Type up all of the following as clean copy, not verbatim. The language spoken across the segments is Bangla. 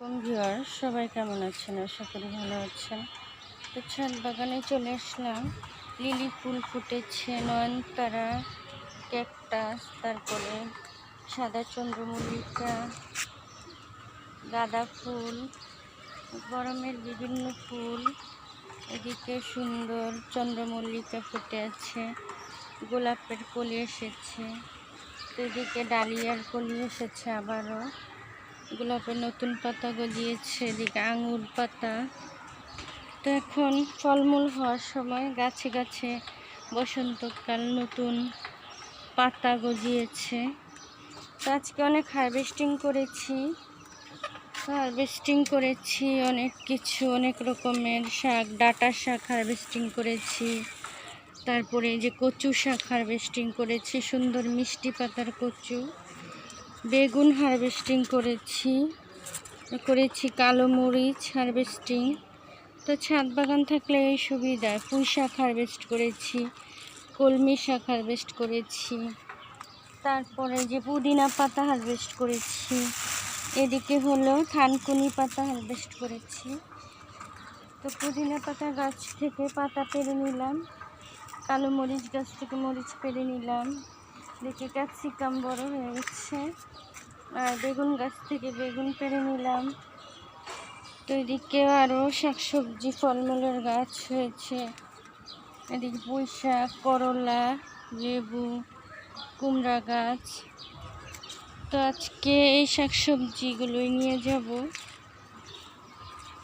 ভিউয়ার সবাই কেমন আছেন? আশা করি ভালো আছেন। তো ছাদ বাগানে চলে আসলাম। লিলি ফুল ফুটেছে, নয়নতারা, ক্যাকটাস, তারপরে সাদা চন্দ্রমল্লিকা, গাঁদা ফুল, গরমের বিভিন্ন ফুল। এদিকে সুন্দর চন্দ্রমল্লিকা ফুটে আছে, গোলাপের কলি এসেছে, তো এদিকে ডালিয়ার কলি এসেছে, আবারও গোলাপের নতুন পাতা গজিয়েছে, এদিকে আঙুর পাতা। তো এখন ফলমূল হওয়ার সময়, গাছে গাছে বসন্তকাল নতুন পাতা গজিয়েছে। তো আজকে অনেক হারভেস্টিং করেছি অনেক কিছু, অনেক রকমের শাক, ডাঁটা শাক হারভেস্টিং করেছি, তারপরে যে কচু শাক হারভেস্টিং করেছি, সুন্দর মিষ্টি পাতার কচু, বেগুন হারভেস্টিং করেছি কালো মরিচ হারভেস্টিং। তো ছাদ বাগান থাকলে এই সুবিধা। পুঁই শাক হারভেস্ট করেছি, কলমি শাক হারভেস্ট করেছি, তারপরে যে পুদিনা পাতা হারভেস্ট করেছি, এদিকে হলো থানকুনি পাতা হারভেস্ট করেছি। তো পুদিনা পাতা গাছ থেকে পাতা পেরে নিলাম, কালো মরিচ গাছ থেকে মরিচ পেরে নিলাম, দেখে ক্যাপসিকাম বড় হয়ে গেছে, আর বেগুন গাছ থেকে বেগুন পেরে নিলাম। তো এদিকে আরও শাকসবজি ফলমূলের গাছ হয়েছে, এদিকে পুঁই শাক, করলা, লেবু, কুমড়া গাছ। তো আজকে এই শাকসবজিগুলোই নিয়ে যাব।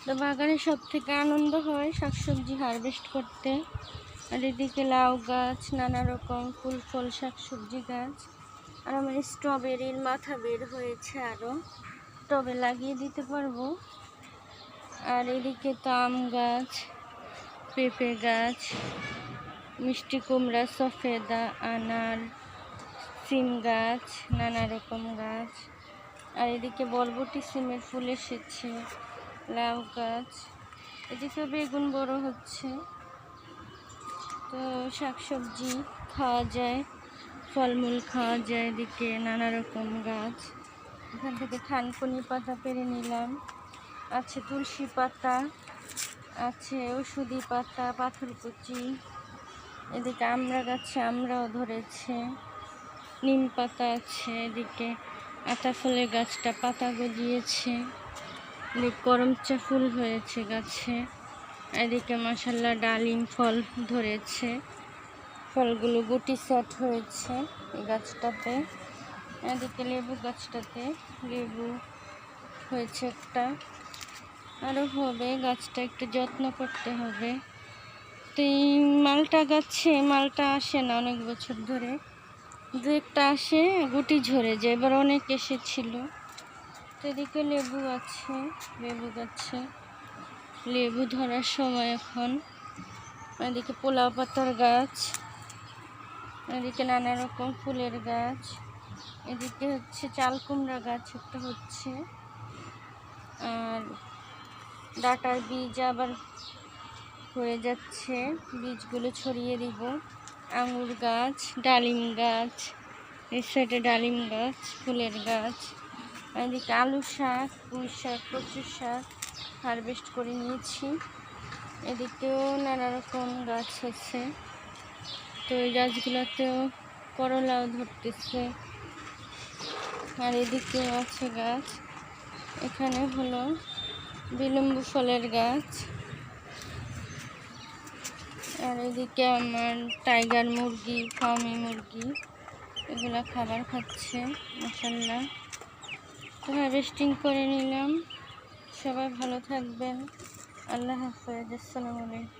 তো বাগানে সব থেকে আনন্দ হয় শাকসবজি হারভেস্ট করতে। আর এদিকে লাউ গাছ, নানা রকম ফুল ফল শাকসবজি গাছ। আর আমার স্ট্রবেরির মাথা বের হয়েছে, আরও টবে লাগিয়ে দিতে পারবো। আর এদিকে তো আম গাছ, পেঁপে গাছ, মিষ্টি কুমড়া, সফেদা, আনার, সিম গাছ, নানা রকম গাছ। আর এদিকে বরবটি সিমের ফুল এসেছে, লাউ গাছ, এদিকে বেগুন বড় হচ্ছে। তো শাকসবজি খাওয়া যায়, ফলমূল খাওয়া যায়। এদিকে নানা রকম গাছ, এখান থেকে থানকুনি পাতা পেরে নিলাম, আছে তুলসী পাতা, আছে ওষুধি পাতা, পাথরকুচি। এদিকে আমড়া গাছে আমরাও ধরেছে, নিম পাতা আছে, এদিকে আতা ফুলের গাছটা পাতা গজিয়েছে, এদিকে করমচা ফুল হয়েছে গাছে, এদিকে মাশাআল্লাহ ডালিম ফল ধরেছে, ফলগুলো গুটি সেট হয়েছে এই গাছটাতে। এদিকে লেবু গাছটাতে লেবু হয়েছে একটা, আরও হবে। গাছটা একটু যত্ন করতে হবে। তো এই মালটা গাছে মালটা আসে না অনেক বছর ধরে, দু একটা আসে, গুটি ঝরে যায়, এবার অনেক এসেছিল। তো এদিকে লেবু আছে, লেবু গাছে লেবু ধরার সময় এখন। এদিকে পোলাও পাতার গাছ, এদিকে নানা রকম ফুলের গাছ, এদিকে হচ্ছে চাল কুমড়া গাছ একটা হচ্ছে, আর ডাঁটার বীজ আবার হয়ে যাচ্ছে, বীজগুলো ছড়িয়ে দিব। আঙুর গাছ, ডালিম গাছ, এই সাইডে ডালিম গাছ, ফুলের গাছ। এদিকে আলু শাক, পুঁই শাক, কচু শাক হারভেস্ট করে নিয়েছি। এদিকেও নানা রকম গাছ আছে। তো এই গাছগুলোতেও করলাও ধরতেছে। আর এদিকে আছে গাছ, এখানে হলো বিলম্বু ফলের গাছ। আর এদিকে আমার টাইগার মুরগি, ফার্মি মুরগি, এগুলা খাবার খাচ্ছে মাশাআল্লাহ। তো হারভেস্টিং করে নিলাম। সবাই ভালো থাকবেন। আল্লাহ হাফেজ, আসসালামু আলাইকুম।